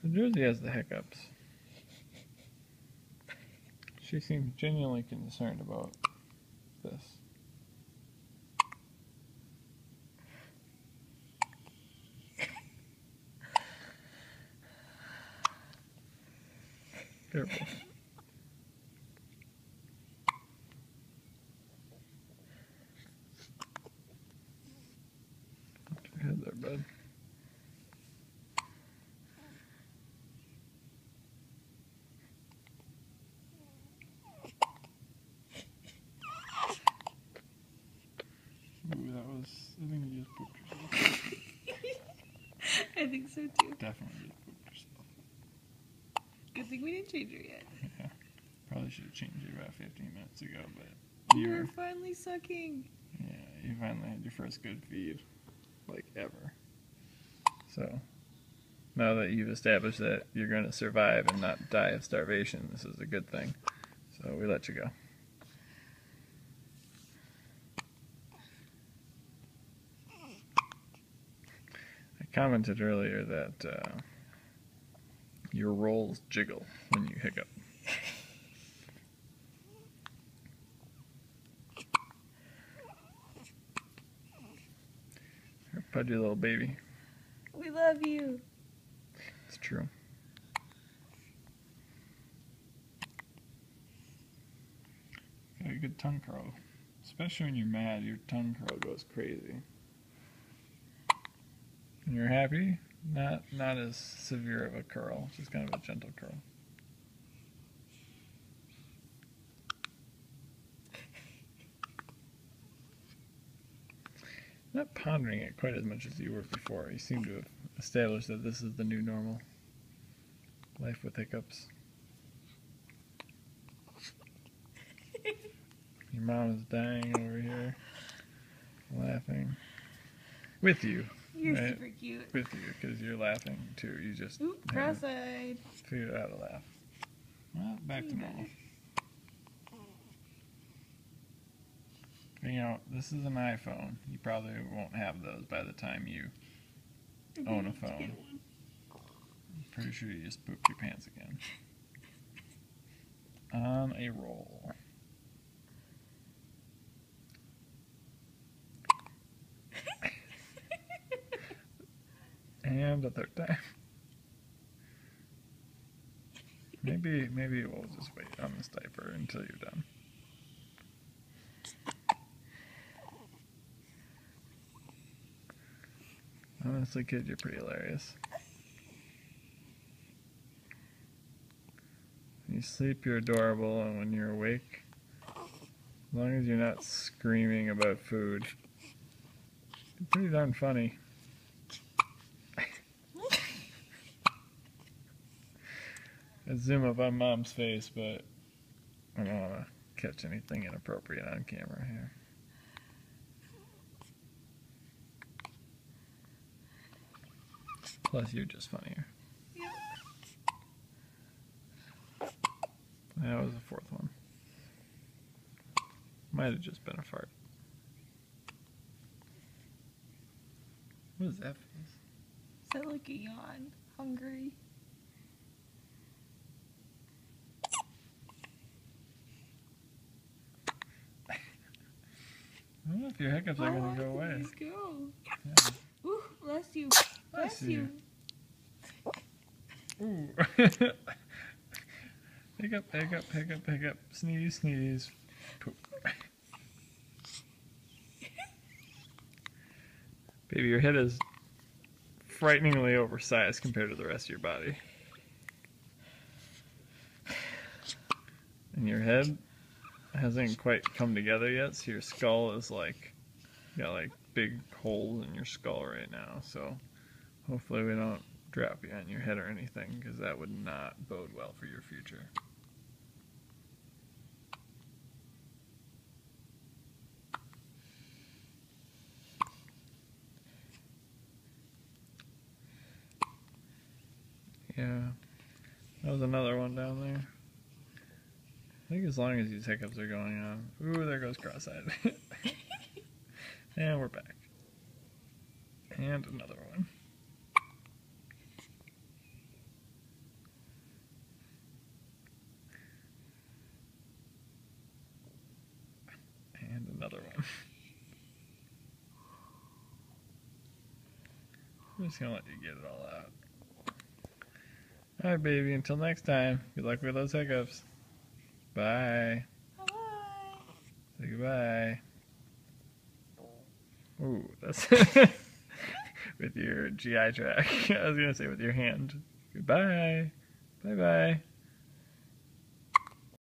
So Josie has the hiccups. She seems genuinely concerned about this. Careful. Put your head there, bud. Ooh, that was... I think you just pooped yourself. I think so too. Definitely just pooped yourself. Good thing we didn't change her yet. Yeah. Probably should have changed it about 15 minutes ago, but... You were finally sucking. Yeah, you finally had your first good feed. Like, ever. So, now that you've established that you're going to survive and not die of starvation, this is a good thing. So, we let you go. I commented earlier that your rolls jiggle when you hiccup. Her pudgy little baby. We love you. It's true. Got a good tongue curl. Especially when you're mad, your tongue curl goes crazy. When you're happy, not as severe of a curl, just kind of a gentle curl. Not pondering it quite as much as you were before. You seem to have established that this is the new normal. Life with hiccups. Your mom is dying over here, laughing. With you. You're right? super cute. With you, because you're laughing too. You just cross-eyed. Figured out how to laugh. Well, back to normal. You know, this is an iPhone. You probably won't have those by the time you own a phone. I'm pretty sure you just pooped your pants again. On a roll. And a third time. Maybe we'll just wait on this diaper until you're done. Honestly, kid, you're pretty hilarious. When you sleep, you're adorable, and when you're awake, as long as you're not screaming about food, you're pretty darn funny. I zoom up on Mom's face, but I don't want to catch anything inappropriate on camera here. Plus, you're just funnier. That was the fourth one. Might have just been a fart. What is that face? Is that like a yawn? Hungry? I don't know if your hiccups are going to go away. Please go. Yeah. Ooh, bless you. Bless you. Ooh. Hiccup, hiccup, hiccup, hiccup. Sneeze, sneeze. Poop. Baby, your head is frighteningly oversized compared to the rest of your body. And your head hasn't quite come together yet, so your skull is like, you got like big holes in your skull right now, so hopefully we don't drop you on your head or anything, because that would not bode well for your future. Yeah, that was another one down there. I think as long as these hiccups are going on. Ooh, there goes cross-eyed. And we're back. And another one. another one. I'm just gonna let you get it all out. Alright, baby, until next time. Good luck with those hiccups. Bye. Bye. Say goodbye. Ooh, that's with your GI track. I was gonna say with your hand. Goodbye. Bye bye.